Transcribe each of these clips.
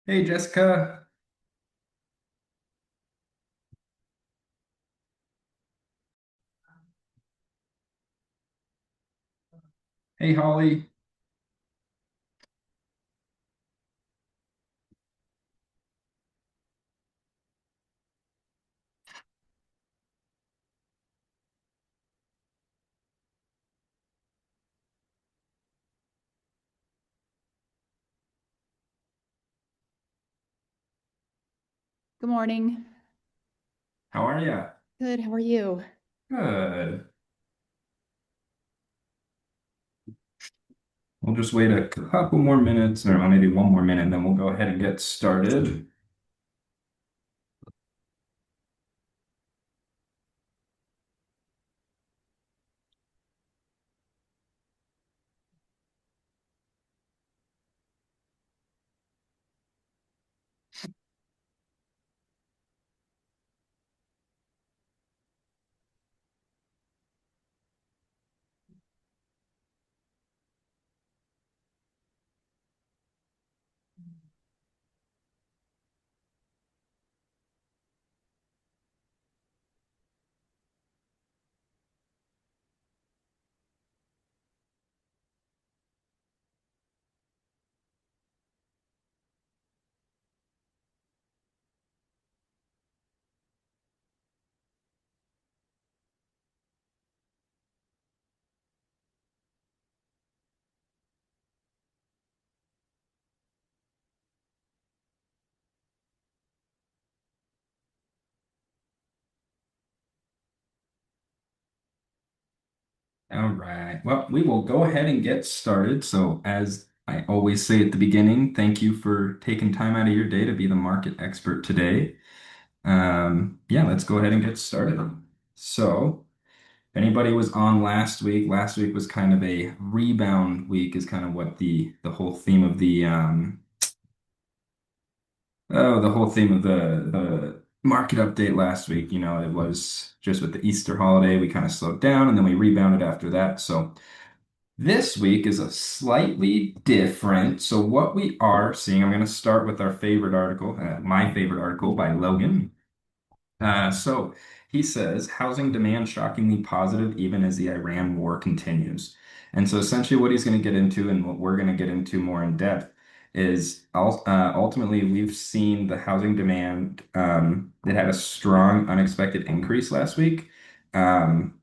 Hey Jessica. Hey Holly. Good morning. How are you? Good. How are you? Good. We'll just wait a couple more minutes, or maybe one more minute, and then we'll go ahead and get started. All right. Well, we will go ahead and get started. So, as I always say at the beginning, thank you for taking time out of your day to be the market expert today. Yeah, let's go ahead and get started. So, if anybody was on last week was kind of a rebound week, is kind of what the whole theme of the whole theme of the market update last week. It was just with the Easter holiday, we kind of slowed down and then we rebounded after that. So this week is a slightly different. So what we are seeing, I'm going to start with our favorite article, my favorite article by Logan. So he says housing demand shockingly positive even as the Iran war continues. And so essentially what he's going to get into and what we're going to get into more in depth is ultimately we've seen the housing demand that had a strong unexpected increase last week. Um,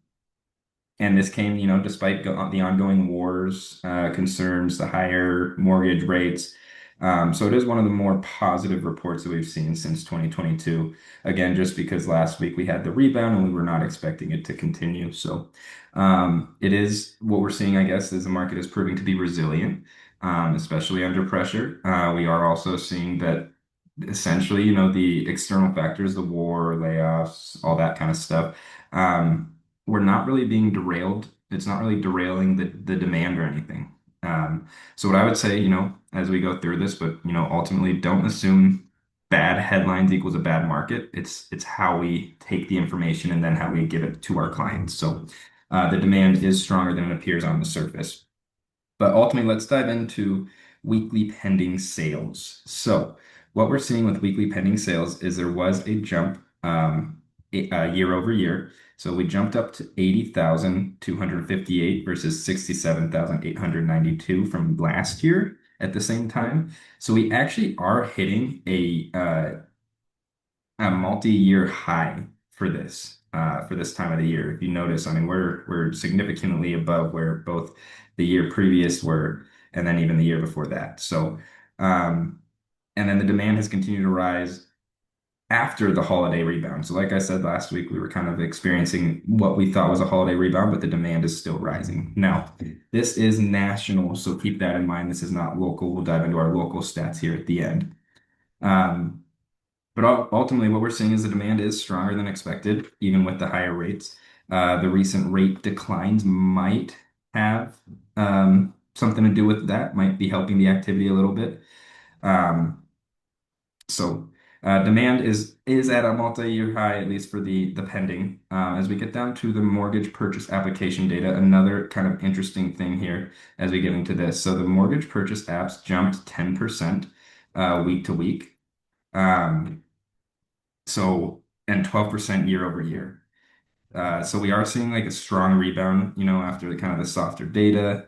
and this came, despite the ongoing wars, concerns, the higher mortgage rates. So it is one of the more positive reports that we've seen since 2022. Again, just because last week we had the rebound and we were not expecting it to continue. So it is what we're seeing, I guess, is the market is proving to be resilient, especially under pressure. We are also seeing that essentially, the external factors, the war, layoffs, all that kind of stuff. We're not really being derailed. It's not really derailing the demand or anything. So what I would say, as we go through this, but ultimately don't assume bad headlines equals a bad market. It's how we take the information and then how we give it to our clients. So the demand is stronger than it appears on the surface. But ultimately, let's dive into weekly pending sales. So, what we're seeing with weekly pending sales is there was a jump year over year. So, we jumped up to 80,258 versus 67,892 from last year at the same time. So, we actually are hitting a multi-year high for this time of the year. If you notice, I mean, we're significantly above where both the year previous were, and then even the year before that. So, um, and then the demand has continued to rise after the holiday rebound. So, like I said last week, we were kind of experiencing what we thought was a holiday rebound, but the demand is still rising. Now, this is national, so keep that in mind. This is not local. We'll dive into our local stats here at the end. Um, but ultimately, what we're seeing is the demand is stronger than expected, even with the higher rates. The recent rate declines might have something to do with that, might be helping the activity a little bit. Um, so demand is at a multi-year high, at least for the pending. As we get down to the mortgage purchase application data, another kind of interesting thing here as we get into this. So the mortgage purchase apps jumped 10%. week to week. Um, and 12% year over year. So we are seeing like a strong rebound, after the kind of the softer data,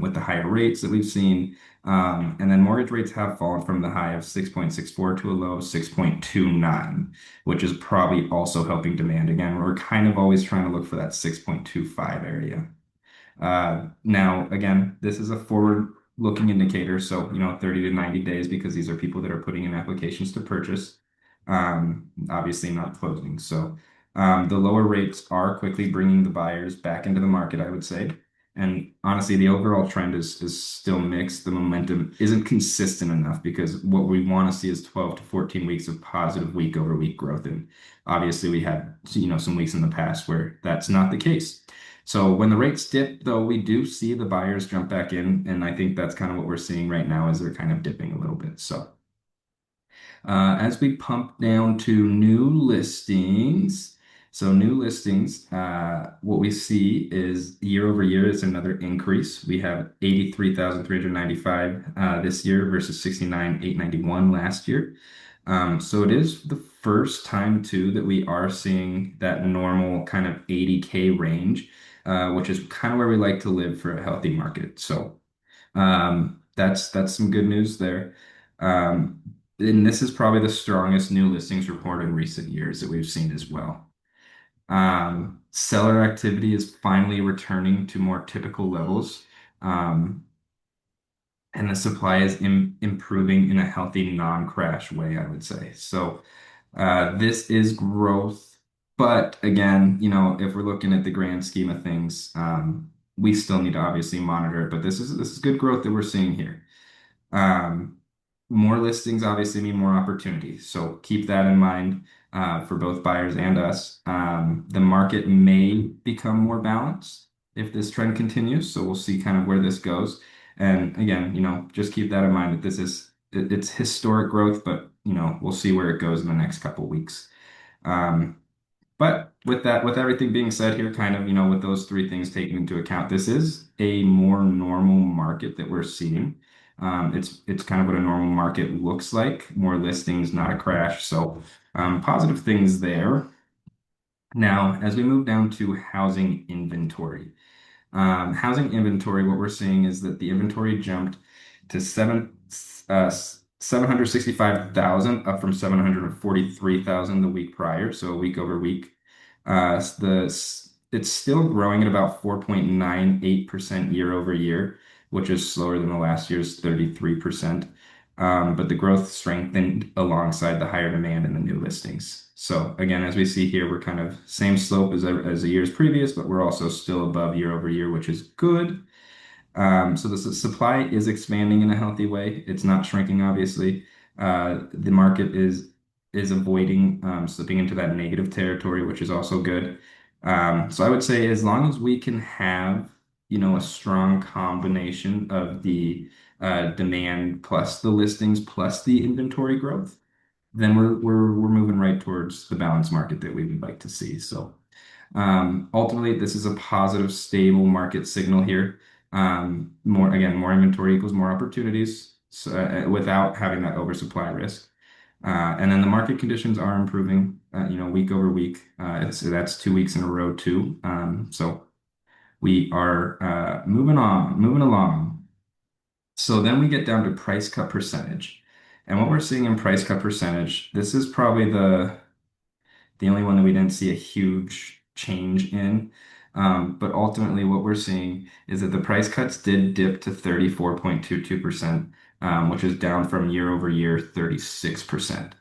with the higher rates that we've seen. And then mortgage rates have fallen from the high of 6.64 to a low of 6.29, which is probably also helping demand again. We're kind of always trying to look for that 6.25 area. Now, again, this is a forward-looking indicator, so 30 to 90 days because these are people that are putting in applications to purchase, obviously not closing. So the lower rates are quickly bringing the buyers back into the market, I would say. And honestly, the overall trend is still mixed. The momentum isn't consistent enough because what we want to see is 12 to 14 weeks of positive week over week growth. And obviously, we had some weeks in the past where that's not the case. So when the rates dip, though, we do see the buyers jump back in, and I think that's kind of what we're seeing right now as they're kind of dipping a little bit. So as we pump down to new listings, so new listings, what we see is year over year is another increase. We have 83,395 this year versus 69,891 last year. So it is the first time too that we are seeing that normal kind of 80K range, which is kind of where we like to live for a healthy market. So that's some good news there. Um, and this is probably the strongest new listings report in recent years that we've seen as well. Seller activity is finally returning to more typical levels. Um, and the supply is improving in a healthy, non-crash way, I would say. So this is growth, but again, if we're looking at the grand scheme of things, we still need to obviously monitor it. But this is good growth that we're seeing here. Um, More listings obviously mean more opportunity. So keep that in mind for both buyers and us. The market may become more balanced if this trend continues. So we'll see kind of where this goes. And again, just keep that in mind that it's historic growth, but we'll see where it goes in the next couple weeks. Um, but with everything being said here, kind of, with those three things taken into account, this is a more normal market that we're seeing. It's kind of what a normal market looks like, more listings, not a crash. So positive things there. Now, as we move down to housing inventory. Housing inventory, what we're seeing is that the inventory jumped to 765,000, up from 743,000 the week prior, so a week over week. It's still growing at about 4.98% year over year, which is slower than the last year's 33%. But the growth strengthened alongside the higher demand in the new listings. So again, as we see here, we're kind of same slope as the years previous, but we're also still above year over year, which is good. So the supply is expanding in a healthy way. It's not shrinking, obviously. The market is avoiding slipping into that negative territory, which is also good. So I would say as long as we can have, a strong combination of the demand plus the listings plus the inventory growth, then we're moving right towards the balanced market that we would like to see. So ultimately, this is a positive, stable market signal here. More inventory equals more opportunities, so, without having that oversupply risk. And then the market conditions are improving, week over week. So that's 2 weeks in a row too. So we are moving along. So then we get down to price cut percentage. And what we're seeing in price cut percentage, this is probably the only one that we didn't see a huge change in. But ultimately, what we're seeing is that the price cuts did dip to 34.22%, which is down from year over year 36%.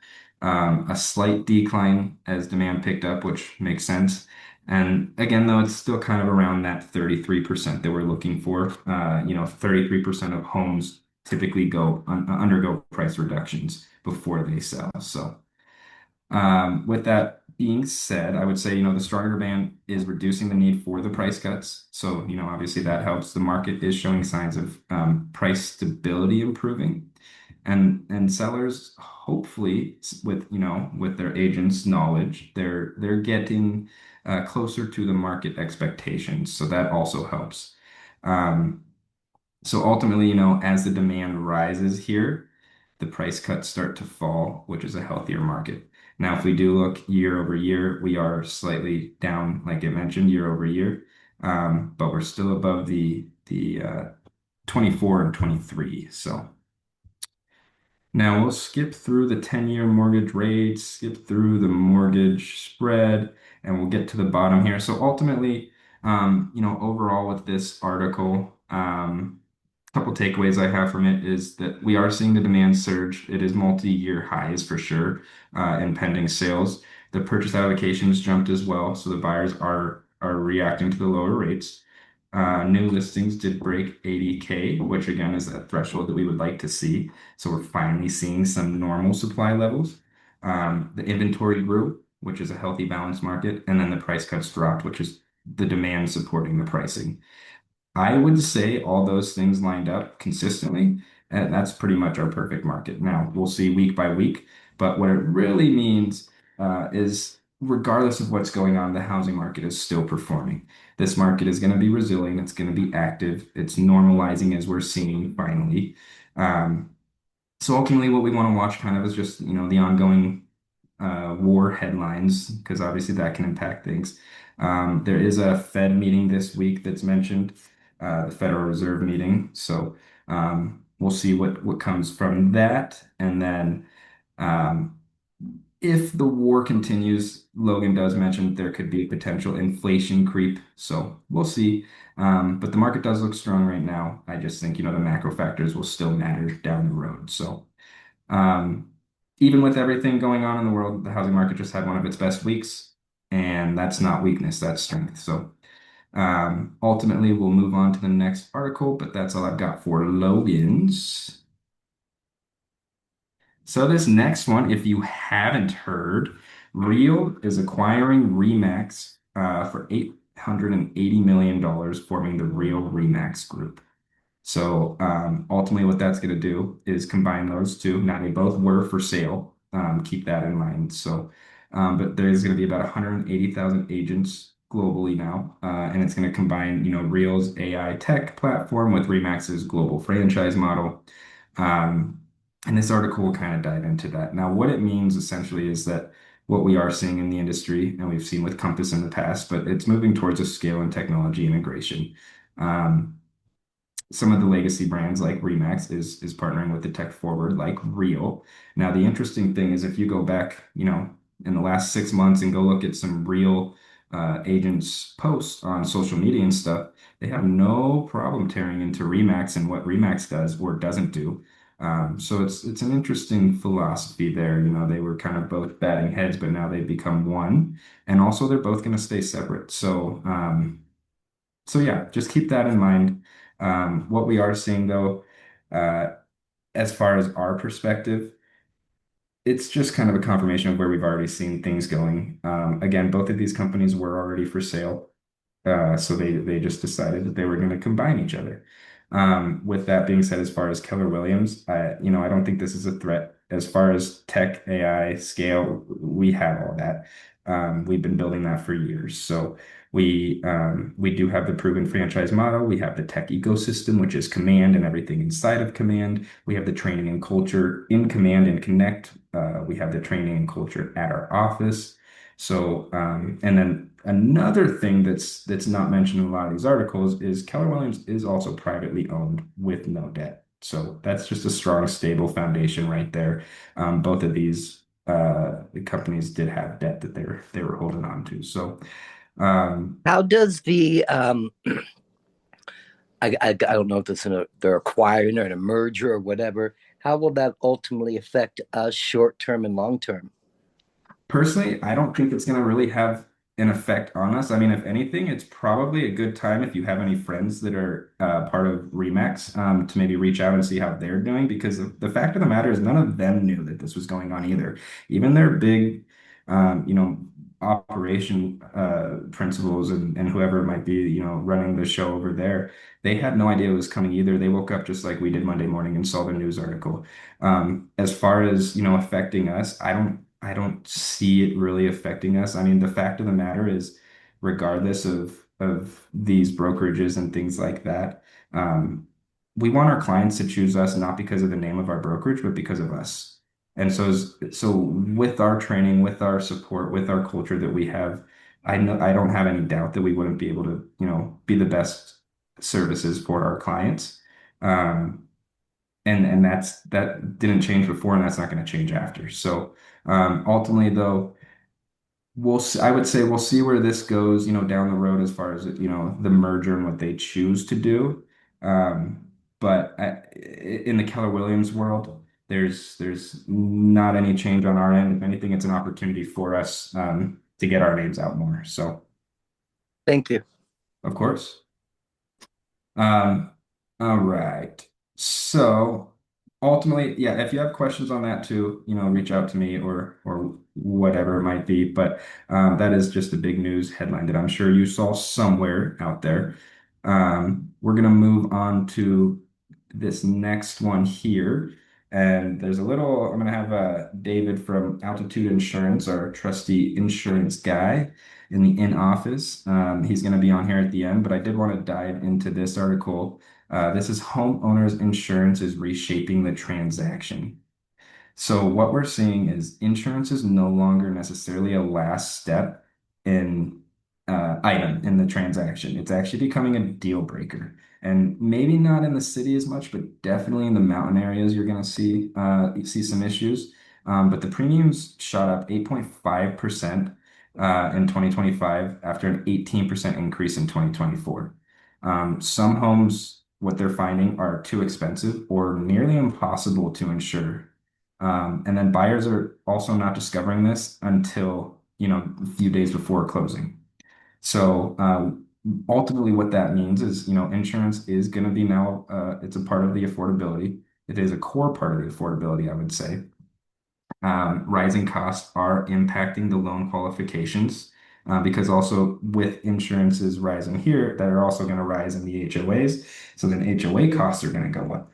A slight decline as demand picked up, which makes sense. And again, though, it's still kind of around that 33% that we're looking for. 33% of homes typically undergo price reductions before they sell. So. With that being said, I would say, the stronger demand is reducing the need for the price cuts. So, obviously that helps. The market is showing signs of price stability improving. And sellers, hopefully, with their agents' knowledge, they're getting closer to the market expectations. So that also helps. Um, so ultimately, as the demand rises here, the price cuts start to fall, which is a healthier market. Now, if we do look year over year, we are slightly down, like I mentioned, year over year, but we're still above the 24 and 23. So. Now we'll skip through the 10-year mortgage rates, skip through the mortgage spread, and we'll get to the bottom here. So ultimately, overall with this article, a couple takeaways I have from it is that we are seeing the demand surge. It is multi-year highs for sure, in pending sales. The purchase allocations jumped as well, so the buyers are reacting to the lower rates. New listings did break 80K, which again is that threshold that we would like to see. So we're finally seeing some normal supply levels. The inventory grew, which is a healthy balanced market, and then the price cuts dropped, which is the demand supporting the pricing. I would say all those things lined up consistently, and that's pretty much our perfect market. Now, we'll see week by week, but what it really means is regardless of what's going on, the housing market is still performing. This market is going to be resilient, it's going to be active, it's normalizing as we're seeing finally. Um, so ultimately, what we want to watch kind of is just, the ongoing war headlines, because obviously that can impact things. There is a Fed meeting this week that's mentioned, the Federal Reserve meeting. So we'll see what comes from that. And then um, if the war continues, Logan does mention there could be potential inflation creep. So we'll see. But the market does look strong right now. I just think, the macro factors will still matter down the road. So. Um, Even with everything going on in the world, the housing market just had one of its best weeks, and that's not weakness, that's strength. So ultimately, we'll move on to the next article, but that's all I've got for Logan's. So this next one, if you haven't heard, Real is acquiring Remax for $880 million, forming the Real Remax Group. So ultimately, what that's going to do is combine those two. Now, they both were for sale. Keep that in mind. So, but there's going to be about 180,000 agents globally now, and it's going to combine, Real's AI tech platform with Remax's global franchise model. Um, and this article will kind of dive into that. Now, what it means essentially is that what we are seeing in the industry, and we've seen with Compass in the past, but it's moving towards a scale and technology integration. Um, some of the legacy brands like Remax is partnering with the tech forward like Real. Now, the interesting thing is if you go back, in the last 6 months and go look at some Real agents' posts on social media and stuff, they have no problem tearing into Remax and what Remax does or doesn't do. So it's an interesting philosophy there. They were kind of both batting heads, but now they've become one, and also they're both going to stay separate. So yeah, just keep that in mind. What we are seeing though, uh, as far as our perspective, it's just kind of a confirmation of where we've already seen things going. Again, both of these companies were already for sale. So they just decided that they were going to combine each other. With that being said, as far as Keller Williams, I don't think this is a threat. As far as tech, AI, scale, we have all that. We've been building that for years. So we do have the proven franchise model. We have the tech ecosystem, which is Command and everything inside of Command. We have the training and culture in Command and Connect. We have the training and culture at our office. So, and then another thing that's not mentioned in a lot of these articles is Keller Williams is also privately owned with no debt. So that's just a strong, stable foundation right there. Both of these companies did have debt that they were holding on to. So, um, How does I don't know if it's they're acquiring or in a merger or whatever. How will that ultimately affect us short term and long term? Personally, I don't think it's going to really have an effect on us. I mean, if anything, it's probably a good time if you have any friends that are part of Remax to maybe reach out and see how they're doing because the fact of the matter is none of them knew that this was going on either. Even their big, um, you know, operation principals and whoever might be, running the show over there, they had no idea it was coming either. They woke up just like we did Monday morning and saw the news article. As far as, affecting us, I don't see it really affecting us. I mean, the fact of the matter is, regardless of these brokerages and things like that, um, we want our clients to choose us not because of the name of our brokerage, but because of us. And so with our training, with our support, with our culture that we have, I know I don't have any doubt that we wouldn't be able to, be the best services for our clients. Um, and that didn't change before, and that's not going to change after. So ultimately, though, I would say we'll see where this goes, down the road as far as, the merger and what they choose to do. But in the Keller Williams world, there's not any change on our end. If anything, it's an opportunity for us to get our names out more. So, Thank you. of course. Um, all right. So ultimately, yeah, if you have questions on that too, reach out to me or whatever it might be. But that is just a big news headline that I'm sure you saw somewhere out there. We're gonna move on to this next one here. And I'm gonna have David from Altitude Insurance, our trusty insurance guy in the in office. He's going to be on here at the end, but I did want to dive into this article. This is Homeowners Insurance is Reshaping the Transaction. So what we're seeing is insurance is no longer necessarily a last step in item in the transaction. It's actually becoming a deal breaker. And maybe not in the city as much, but definitely in the mountain areas, you're going to see some issues. But the premiums shot up 8.5% in 2025 after an 18% increase in 2024. Some homes, what they're finding, are too expensive or nearly impossible to insure. And then buyers are also not discovering this until, a few days before closing. So ultimately, what that means is, insurance is going to be now, it's a part of the affordability. It is a core part of the affordability, I would say. Rising costs are impacting the loan qualifications because also with insurances rising here, that are also going to rise in the HOAs. So then HOA costs are going to go up,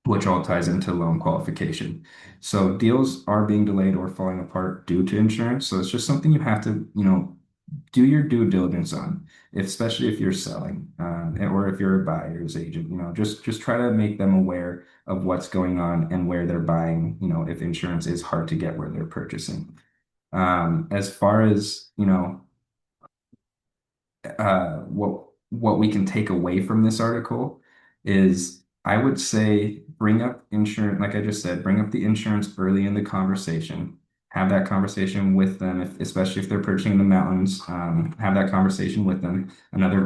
which all ties into loan qualification. So deals are being delayed or falling apart due to insurance. So it's just something you have to, do your due diligence on, especially if you're selling, or if you're a buyer's agent. Just try to make them aware of what's going on and where they're buying. If insurance is hard to get where they're purchasing. As far as what we can take away from this article is I would say bring up insurance, like I just said, bring up the insurance early in the conversation. Have that conversation with them, especially if they're purchasing in the mountains. Have that conversation with them. Another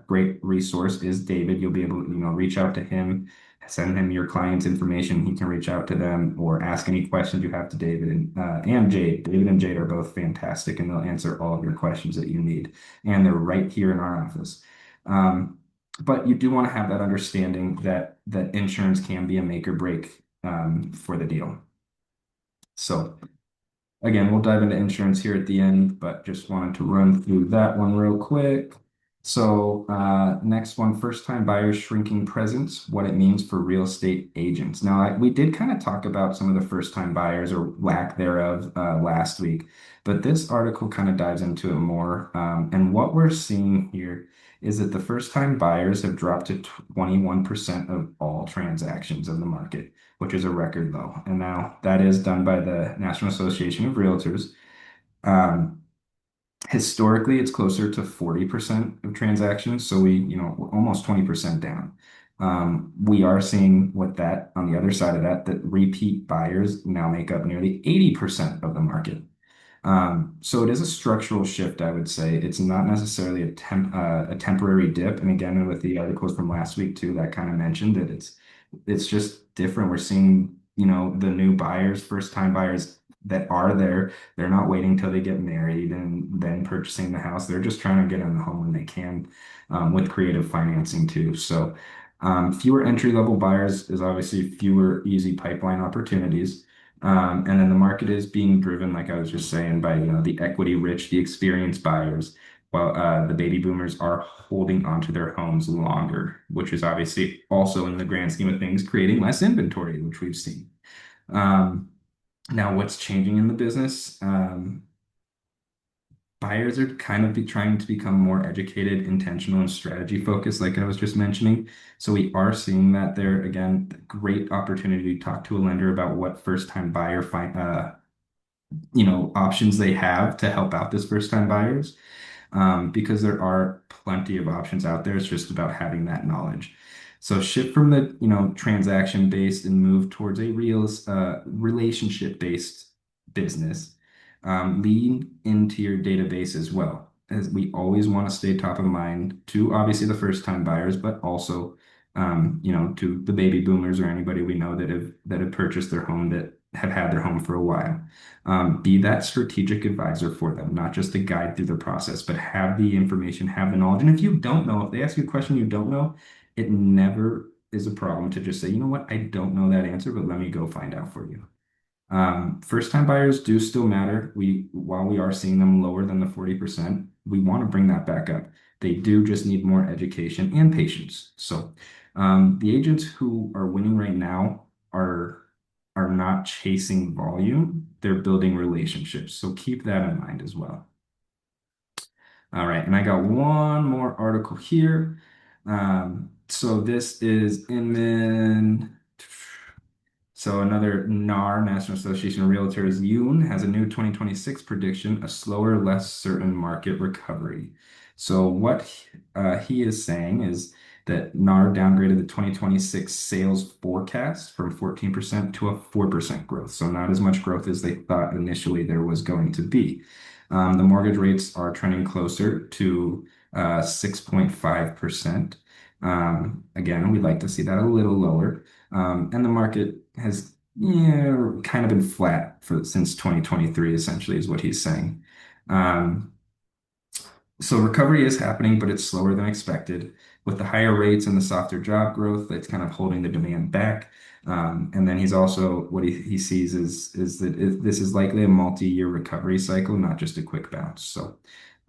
great resource is David. You'll be able to, reach out to him, send him your client's information. He can reach out to them or ask any questions you have to David and Jade. David and Jade are both fantastic, and they'll answer all of your questions that you need, and they're right here in our office. Um, but you do want to have that understanding that insurance can be a make or break for the deal. So again, we'll dive into insurance here at the end, but just wanted to run through that one real quick. So, next one, first-time buyers shrinking presence, what it means for real estate agents. Now, we did kind of talk about some of the first-time buyers or lack thereof last week, but this article kind of dives into it more. And what we're seeing here is that the first-time buyers have dropped to 21% of all transactions in the market, which is a record low. And now that is done by the National Association of Realtors. Um, Historically, it's closer to 40% of transactions. So we're almost 20% down. We are seeing with that on the other side of that repeat buyers now make up nearly 80% of the market. So it is a structural shift, I would say. It's not necessarily a temporary dip. And again, with the articles from last week too, that kind of mentioned that it's just different. We're seeing, the new buyers, first time buyers that are there. They're not waiting till they get married and then purchasing the house. They're just trying to get in the home when they can, with creative financing too. So fewer entry level buyers is obviously fewer easy pipeline opportunities. And then the market is being driven, like I was just saying, by the equity rich, the experienced buyers, while the baby boomers are holding onto their homes longer, which is obviously also in the grand scheme of things creating less inventory, which we've seen. Um, Now, what's changing in the business? buyers are kind of trying to become more educated, intentional, and strategy focused, like I was just mentioning. So we are seeing that there again, great opportunity to talk to a lender about what first time buyer options they have to help out this first time buyers, because there are plenty of options out there. It's just about having that knowledge. So shift from the, transaction based and move towards a real relationship based business. Lean into your database as well, as we always want to stay top of mind to obviously the first time buyers, but also, to the baby boomers or anybody we know that have purchased their home, that have had their home for a while. Be that strategic advisor for them, not just a guide through the process, but have the information, have the knowledge. And if you don't know, if they ask you a question you don't know, it never is a problem to just say, you know what, I don't know that answer, but let me go find out for you. First-time buyers do still matter. While we are seeing them lower than the 40%, we want to bring that back up. They do just need more education and patience. So, the agents who are winning right now are not chasing volume, they're building relationships. So keep that in mind as well. All right, and I got one more article here. So this is Inman. So another NAR, National Association of Realtors, Yoon, has a new 2026 prediction, a slower, less certain market recovery. So what he is saying is that NAR downgraded the 2026 sales forecast from 14% to a 4% growth. So not as much growth as they thought initially there was going to be. The mortgage rates are trending closer to 6.5%. Again, we'd like to see that a little lower. And the market has, kind of been flat since 2023, essentially, is what he's saying. Um, so recovery is happening, but it's slower than expected. With the higher rates and the softer job growth, it's kind of holding the demand back. And then he's also, what he sees is that this is likely a multi-year recovery cycle, not just a quick bounce. So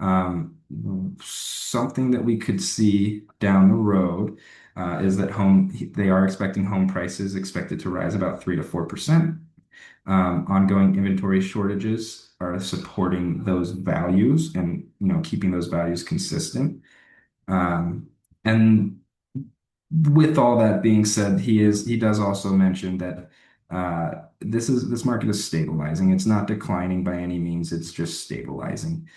um, something that we could see down the road is that they are expecting home prices expected to rise about 3 to 4%. Ongoing inventory shortages are supporting those values and, keeping those values consistent. Um, and with all that being said, he does also mention that this market is stabilizing. It's not declining by any means. It's just stabilizing.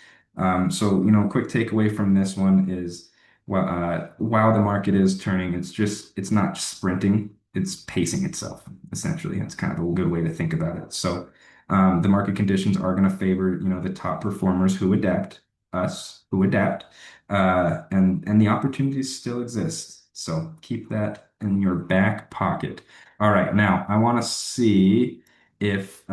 So quick takeaway from this one is, while the market is turning, it's not sprinting. It's pacing itself, essentially. It's kind of a good way to think about it. So the market conditions are going to favor, the top performers who adapt, us who adapt, and the opportunities still exist. So keep that in your back pocket. All right, now I want to see if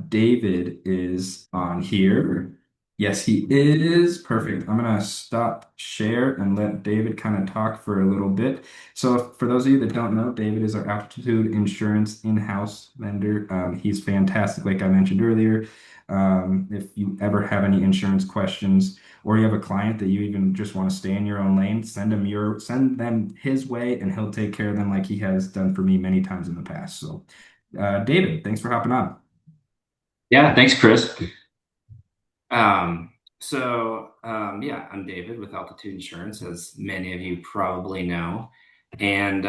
David is on here. Yes, he is. Perfect. I'm gonna stop share and let David kind of talk for a little bit. So for those of you that don't know, David is our Altitude Insurance in-house vendor. He's fantastic, like I mentioned earlier. If you ever have any insurance questions, or you have a client that you even just want to stay in your own lane, send them his way, and he'll take care of them like he has done for me many times in the past. So, David, thanks for hopping on. Yeah, thanks, Chris. Yeah, I'm David with Altitude Insurance, as many of you probably know. And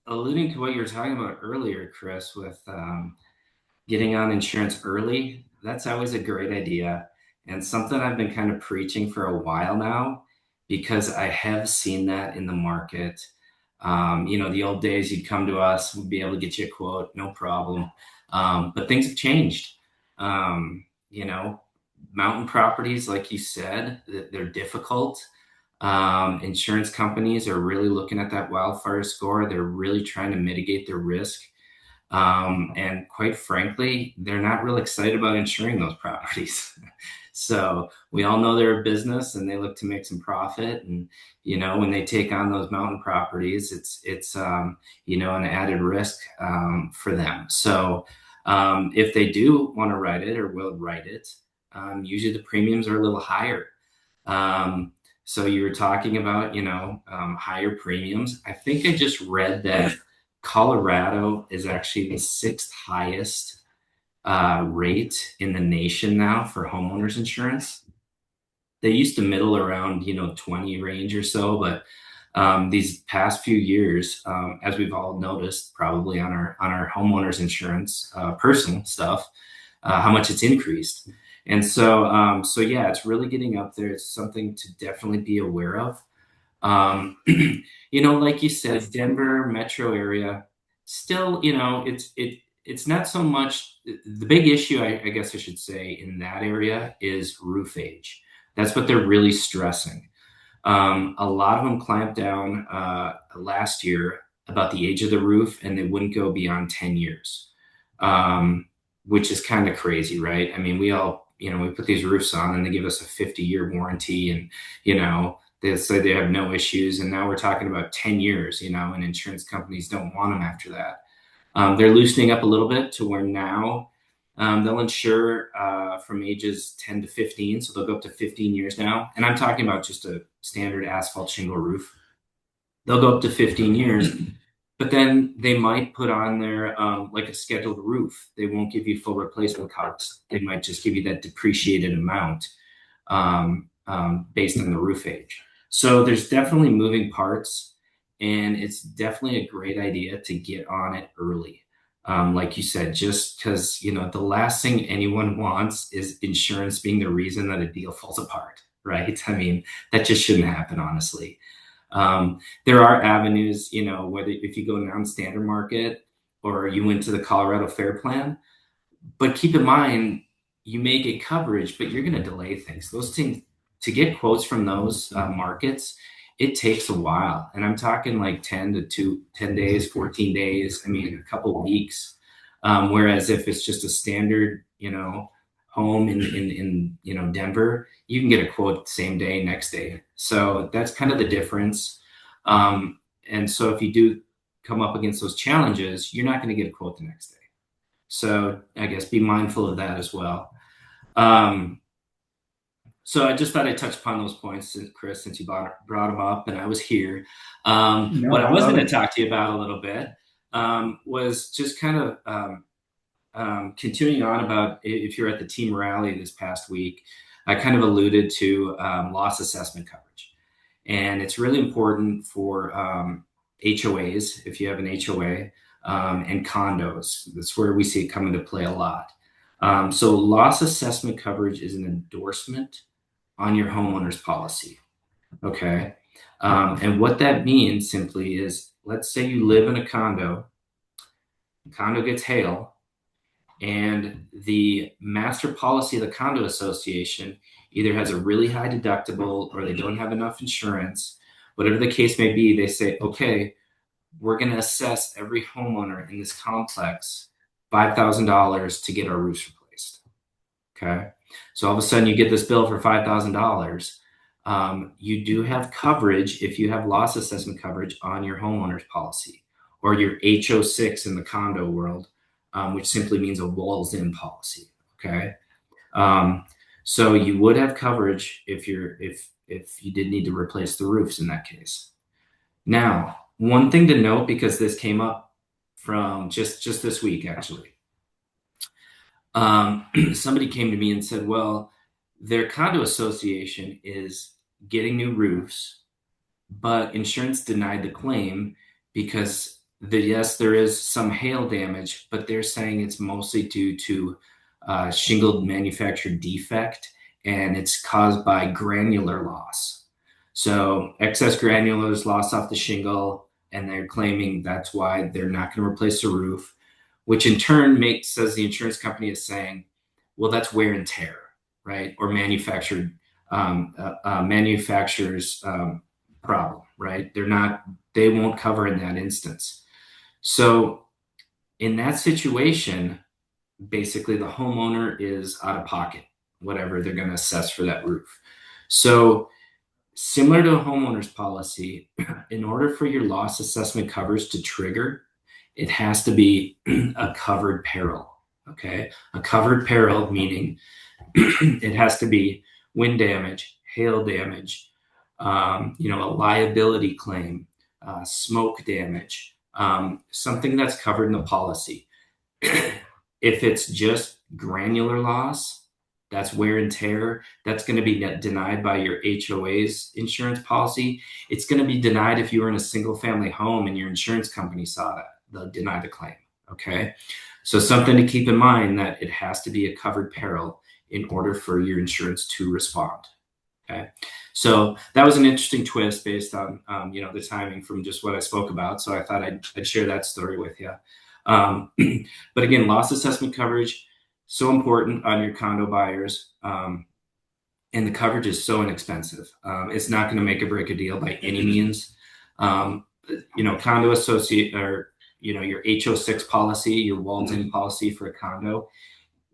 alluding to what you were talking about earlier, Chris, with getting on insurance early, that's always a great idea, and something I've been kind of preaching for a while now, because I have seen that in the market. The old days, you'd come to us, we'd be able to get you a quote, no problem. But things have changed. Um, you know, Mountain properties, like you said, they're difficult. Insurance companies are really looking at that wildfire score. They're really trying to mitigate their risk. And quite frankly, they're not real excited about insuring those properties. So we all know they're a business and they look to make some profit. And, when they take on those mountain properties, it's an added risk for them. So if they do want to write it or will write it, usually the premiums are a little higher. So you were talking about, higher premiums. I think I just read that Colorado is actually the sixth highest rate in the nation now for homeowners insurance. They used to middle around 20 range or so, but these past few years, as we've all noticed, probably on our homeowners insurance, personal stuff, how much it's increased. And so yeah, it's really getting up there. It's something to definitely be aware of. Like you said, Denver metro area, still, it's not so much the big issue, I guess I should say, in that area is roof age. That's what they're really stressing. A lot of them clamped down last year about the age of the roof, and they wouldn't go beyond 10 years, which is kind of crazy, right? I mean, we all, we put these roofs on and they give us a 50-year warranty, and, they say they have no issues. And now we're talking about 10 years, and insurance companies don't want them after that. They're loosening up a little bit to where now they'll insure from ages 10 to 15. So they'll go up to 15 years now. And I'm talking about just a standard asphalt shingle roof. They'll go up to 15 years, but then they might put on their like a scheduled roof. They won't give you full replacement costs. They might just give you that depreciated amount based on the roof age. So there's definitely moving parts, and it's definitely a great idea to get on it early. Like you said, just because, the last thing anyone wants is insurance being the reason that a deal falls apart, right? I mean, that just shouldn't happen, honestly. There are avenues, whether if you go non-standard market or you went to the Colorado Fair Plan, but keep in mind, you may get coverage, but you're going to delay things. Those things, to get quotes from those markets, it takes a while. And I'm talking like 10 days, 14 days, I mean, a couple of weeks. Whereas if it's just a standard, home in Denver, you can get a quote same day, next day. So that's kind of the difference. And so if you do come up against those challenges, you're not going to get a quote the next day. So I guess be mindful of that as well. So I just thought I'd touch upon those points, Chris, since you brought them up and I was here. What I was going to talk to you about a little bit was just kind of continuing on about if you're at the team rally this past week. I kind of alluded to loss assessment coverage. And it's really important for HOAs, if you have an HOA, and condos. That's where we see it come into play a lot. So loss assessment coverage is an endorsement on your homeowner's policy. Okay. And what that means simply is, let's say you live in a condo, the condo gets hail, and the master policy of the condo association either has a really high deductible or they don't have enough insurance. Whatever the case may be, they say, okay, we're going to assess every homeowner in this complex $5,000 to get our roofs replaced. Okay. So all of a sudden you get this bill for $5,000. You do have coverage if you have loss assessment coverage on your homeowner's policy or your HO6 in the condo world, which simply means a walls-in policy. Okay. So you would have coverage if you did need to replace the roofs in that case. Now, one thing to note, because this came up from just this week, actually. Somebody came to me and said, well, their condo association is getting new roofs, but insurance denied the claim because yes, there is some hail damage, but they're saying it's mostly due to shingled manufactured defect, and it's caused by granular loss. So excess granulars lost off the shingle, and they're claiming that's why they're not going to replace the roof, which in turn says the insurance company is saying, well, that's wear and tear, right? Or manufacturer's problem, right? They won't cover in that instance. So in that situation, basically the homeowner is out of pocket, whatever they're going to assess for that roof. So similar to a homeowner's policy, in order for your loss assessment coverage to trigger, it has to be a covered peril. Okay. A covered peril, meaning it has to be wind damage, hail damage, a liability claim, smoke damage, something that's covered in the policy. If it's just granular loss, that's wear and tear, that's going to be denied by your HOA's insurance policy. It's going to be denied if you were in a single family home and your insurance company saw that. They'll deny the claim. Okay. So something to keep in mind, that it has to be a covered peril in order for your insurance to respond. Okay. So that was an interesting twist based on, the timing from just what I spoke about. So I thought I'd share that story with you. But again, loss assessment coverage, so important on your condo buyers. And the coverage is so inexpensive. It's not going to make or break a deal by any means. Condo associate, or, your HO6 policy, your walled-in policy for a condo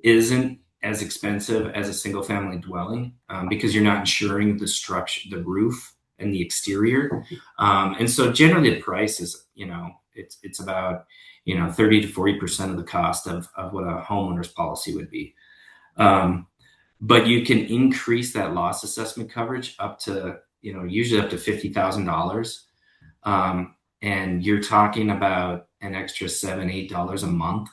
isn't as expensive as a single family dwelling, because you're not insuring the structure, the roof and the exterior. And so generally the price is, it's about, 30 to 40% of the cost of what a homeowner's policy would be. But you can increase that loss assessment coverage up to, usually up to $50,000. And you're talking about an extra $7, $8 a month.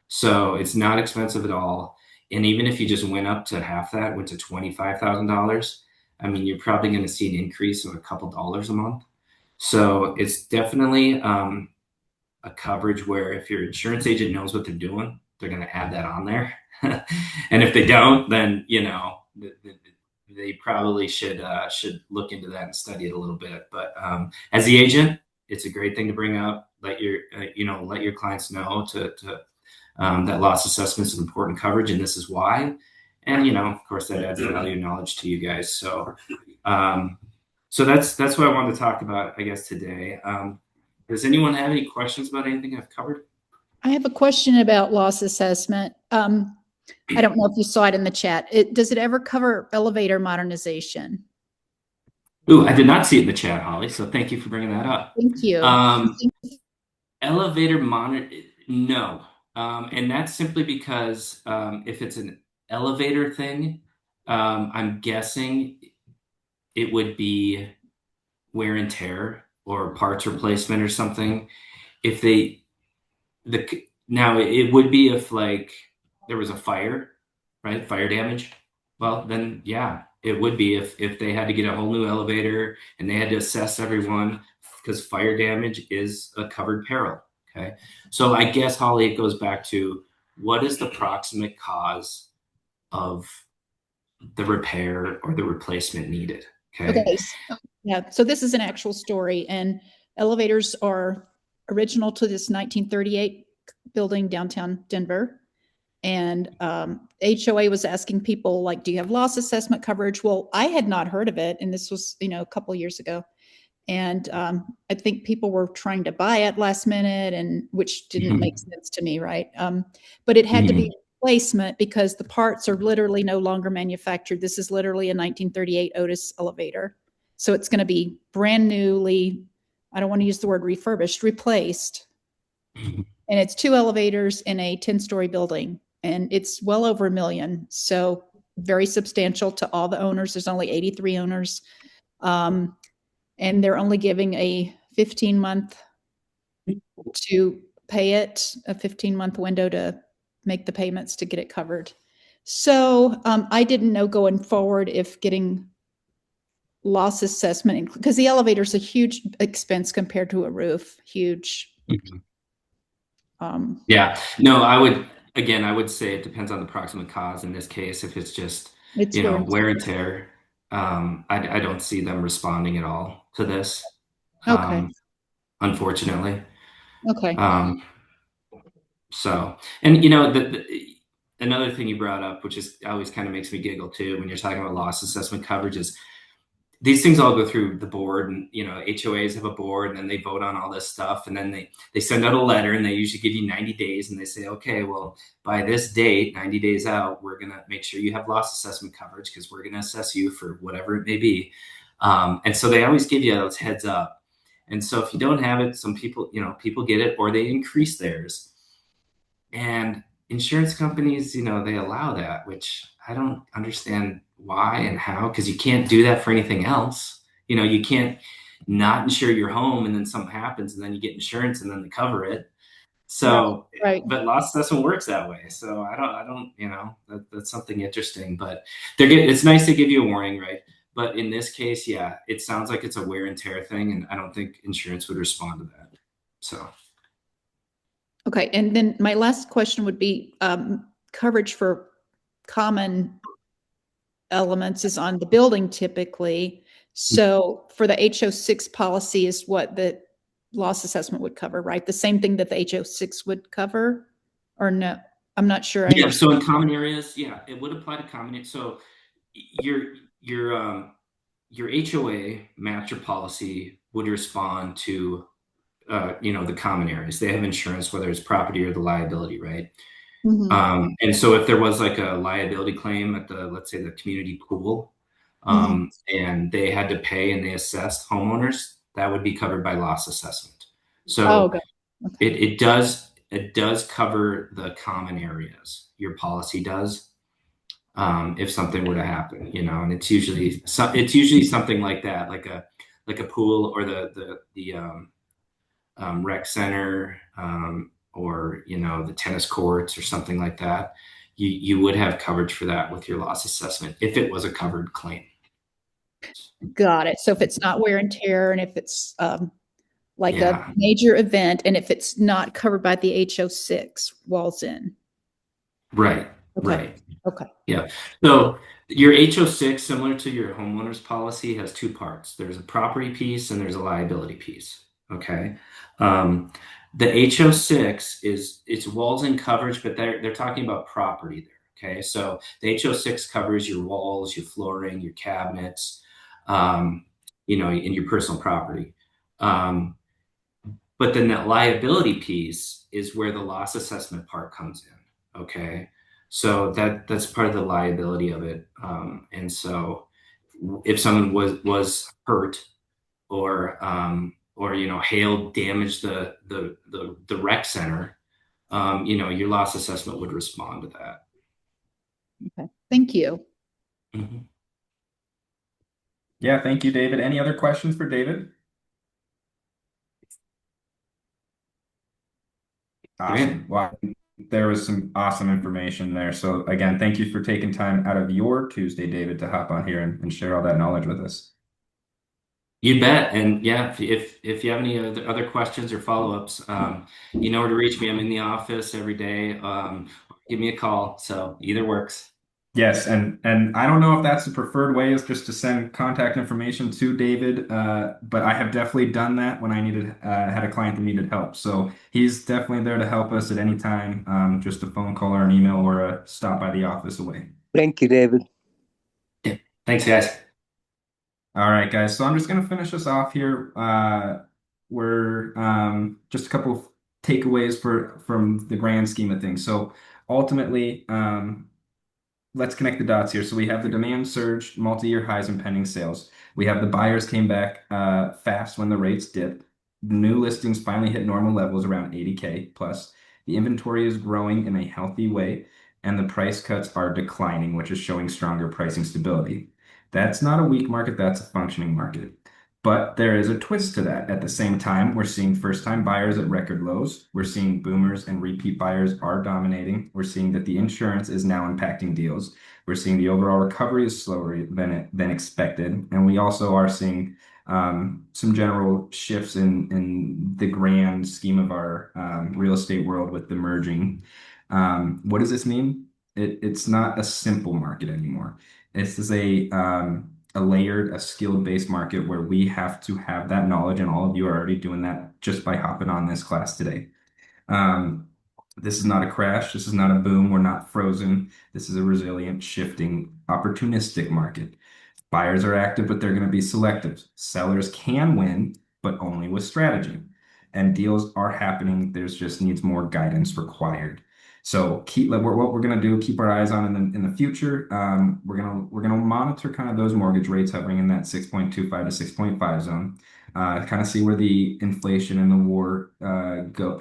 So it's not expensive at all. And even if you just went up to half that, went to $25,000, I mean, you're probably going to see an increase of a couple dollars a month. So it's definitely a coverage where if your insurance agent knows what they're doing, they're going to add that on there. And if they don't, then, they probably should look into that and study it a little bit. But as the agent, it's a great thing to bring up. Let your clients know that loss assessment is an important coverage, and this is why. And of course, that adds value and knowledge to you guys. So, that's what I wanted to talk about, I guess, today. Does anyone have any questions about anything I've covered? I have a question about loss assessment. I don't know if you saw it in the chat. Does it ever cover elevator modernization? Ooh, I did not see it in the chat, Holly. So thank you for bringing that up. Thank you. Elevator monitor, no. And that's simply because if it's an elevator thing, I'm guessing it would be wear and tear or parts replacement or something. Now it would be if like there was a fire, right? Fire damage. Well, then yeah, it would be if they had to get a whole new elevator and they had to assess everyone, because fire damage is a covered peril. Okay. So I guess, Holly, it goes back to, what is the proximate cause of the repair or the replacement needed? Okay. Yeah. So this is an actual story, and elevators are original to this 1938 building downtown Denver. And HOA was asking people, like, do you have loss assessment coverage? Well, I had not heard of it. And this was, a couple of years ago. And I think people were trying to buy it last minute, and which didn't make sense to me, right? But it had to be replacement because the parts are literally no longer manufactured. This is literally a 1938 Otis elevator. So it's going to be brand newly, I don't want to use the word refurbished, replaced. And it's 2 elevators in a 10-story building, and it's well over $1 million. So very substantial to all the owners. There's only 83 owners. And they're only giving a 15-month to pay it, a 15-month window to make the payments to get it covered. So I didn't know going forward if getting loss assessment, because the elevator is a huge expense compared to a roof, huge. Yeah, no, I would say it depends on the proximate cause. In this case, if it's just, wear and tear, I don't see them responding at all to this. Okay. Unfortunately. Okay. So, and another thing you brought up, which is always kind of makes me giggle too, when you're talking about loss assessment coverage, is these things all go through the board, and HOAs have a board, and then they vote on all this stuff, and then they send out a letter, and they usually give you 90 days, and they say, okay, well, by this date, 90 days out, we're going to make sure you have loss assessment coverage, because we're going to assess you for whatever it may be. And so they always give you those heads up. And so if you don't have it, some people, people get it, or they increase theirs. And insurance companies, they allow that, which I don't understand why and how, because you can't do that for anything else. You can't not insure your home and then something happens and then you get insurance and then they cover it. Right, So, right. but loss assessment works that way. So that's something interesting. But it's nice to give you a warning, right? But in this case, yeah, it sounds like it's a wear and tear thing, and I don't think insurance would respond to that. So, Okay, and then my last question would be coverage for common elements is on the building typically. So for the HO6 policy is what the loss assessment would cover, right? The same thing that the HO6 would cover, or no? I'm not sure I yeah. understand. So in common areas, yeah, it would apply to common. So your your um your HOA master policy would respond to the common areas. They have insurance, whether it's property or the liability, right? Mhm, And so if there was like a liability claim at let's say the community pool, mhm. and they had to pay and they assessed homeowners, that would be covered by loss assessment. Oh, So good. Okay. it does cover the common areas. Your policy does, if something were to happen, and it's usually something like that, like a pool or the rec center, or the tennis courts or something like that. You would have coverage for that with your loss assessment if it was a covered claim. Got it. So if it's not wear and tear, and if it's like a Yeah, major event, and if it's not covered by the HO6 walls in. right, Okay. right. Okay. Yeah. So your HO6, similar to your homeowner's policy, has two parts. There's a property piece and there's a liability piece. Okay. Um, the HO6 it's walls and coverage, but they're talking about property there. Okay. So the HO6 covers your walls, your flooring, your cabinets, in your personal property. Um, but then that liability piece is where the loss assessment part comes in. Okay. So that's part of the liability of it. And so if someone was hurt, or hail damaged the rec center, your loss assessment would respond to that. Okay. Thank you. Mhm. Yeah, thank you, David. Any other questions for David? Great. Awesome. Well, there was some awesome information there. So again, thank you for taking time out of your Tuesday, David, to hop on here and share all that knowledge with us. You bet. And yeah, if you have any other questions or follow-ups, you know where to reach me. I'm in the office every day. Give me a call. So either works. Yes, and I don't know if that's the preferred way is just to send contact information to David, but I have definitely done that when I had a client that needed help. So he's definitely there to help us at any time, just a phone call or an email or a stop by the office away. Thank you, David. Yeah. Thanks, guys. All right, guys. So I'm just gonna finish us off here. We're just a couple of takeaways from the grand scheme of things. So ultimately, let's connect the dots here. So we have the demand surge, multi-year highs and pending sales. We have the buyers came back fast when the rates dipped. New listings finally hit normal levels around 80K plus. The inventory is growing in a healthy way, and the price cuts are declining, which is showing stronger pricing stability. That's not a weak market, that's a functioning market. But there is a twist to that. At the same time, we're seeing first-time buyers at record lows. We're seeing boomers and repeat buyers are dominating. We're seeing that the insurance is now impacting deals. We're seeing the overall recovery is slower than expected, and we also are seeing some general shifts in the grand scheme of our real estate world with the merging. What does this mean? It's not a simple market anymore. This is a layered, a skilled-based market where we have to have that knowledge, and all of you are already doing that just by hopping on this class today. Um, this is not a crash. This is not a boom. We're not frozen. This is a resilient, shifting, opportunistic market. Buyers are active, but they're going to be selective. Sellers can win, but only with strategy. And deals are happening. There's just needs more guidance required. So what we're going to do, keep our eyes on in the future. We're gonna monitor kind of those mortgage rates hovering in that 6.25 to 6.5 zone. Kind of see where the inflation and the war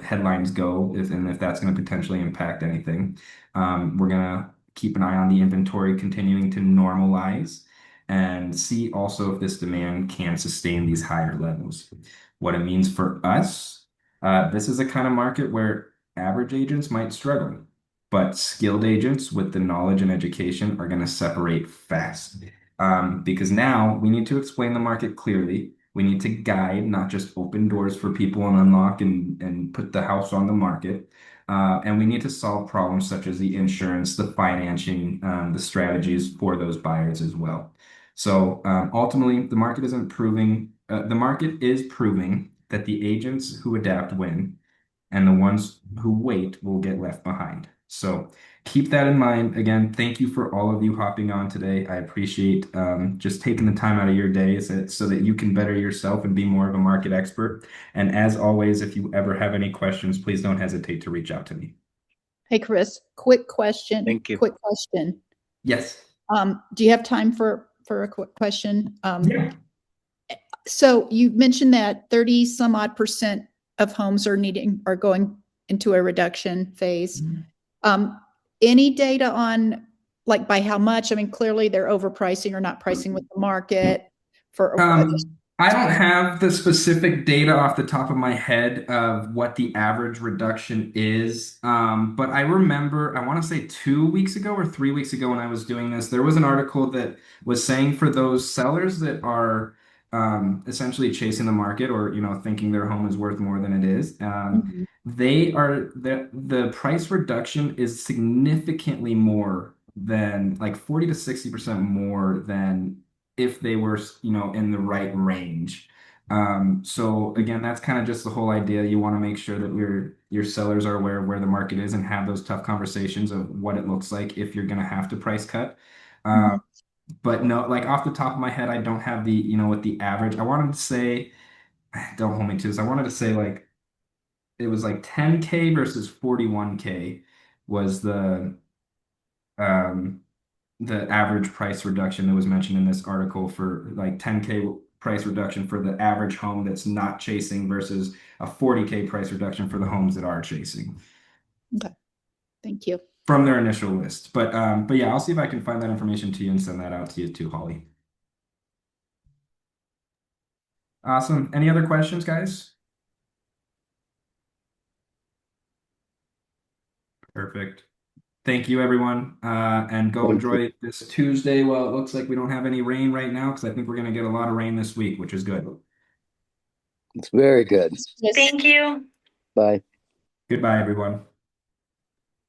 headlines go, if that's going to potentially impact anything. We're gonna keep an eye on the inventory continuing to normalize and see also if this demand can sustain these higher levels. What it means for us, this is a kind of market where average agents might struggle, but skilled agents with the knowledge and education are going to separate fast. Because now we need to explain the market clearly. We need to guide, not just open doors for people and unlock and put the house on the market. And we need to solve problems such as the insurance, the financing, the strategies for those buyers as well. So ultimately, the market is proving that the agents who adapt win, and the ones who wait will get left behind. So keep that in mind. Again, thank you for all of you hopping on today. I appreciate just taking the time out of your day so that you can better yourself and be more of a market expert. And as always, if you ever have any questions, please don't hesitate to reach out to me. Hey, Chris, quick question. Thank you. Quick question. Yes. Do you have time for a quick question? Yeah. So you mentioned that 30 some odd percent of homes are going into a reduction phase. Any data on like by how much? I mean, clearly they're overpricing or not pricing with the market for I don't have the specific data off the top of my head of what the average reduction is. But I remember, I want to say 2 weeks ago or 3 weeks ago when I was doing this, there was an article that was saying for those sellers that are essentially chasing the market or, thinking their home is worth more than it is, Mhm. the price reduction is significantly more than like 40 to 60% more than if they were, in the right range. So again, that's kind of just the whole idea. You want to make sure that your sellers are aware of where the market is and have those tough conversations of what it looks like if you're going to have to price cut. Mhm. But no, like off the top of my head, I don't have what the average. I wanted to say, don't hold me to this. I wanted to say like it was like 10K versus 41K was um the average price reduction that was mentioned in this article for like 10K price reduction for the average home that's not chasing versus a 40K price reduction for the homes that are chasing Okay. Thank you. from their initial list. But yeah, I'll see if I can find that information to you and send that out to you too, Holly. Awesome. Any other questions, guys? Perfect. Thank you, everyone. And go Thank you. enjoy this Tuesday. Well, it looks like we don't have any rain right now because I think we're going to get a lot of rain this week, which is good. It's very good. Yes. Thank you. Bye. Goodbye, everyone.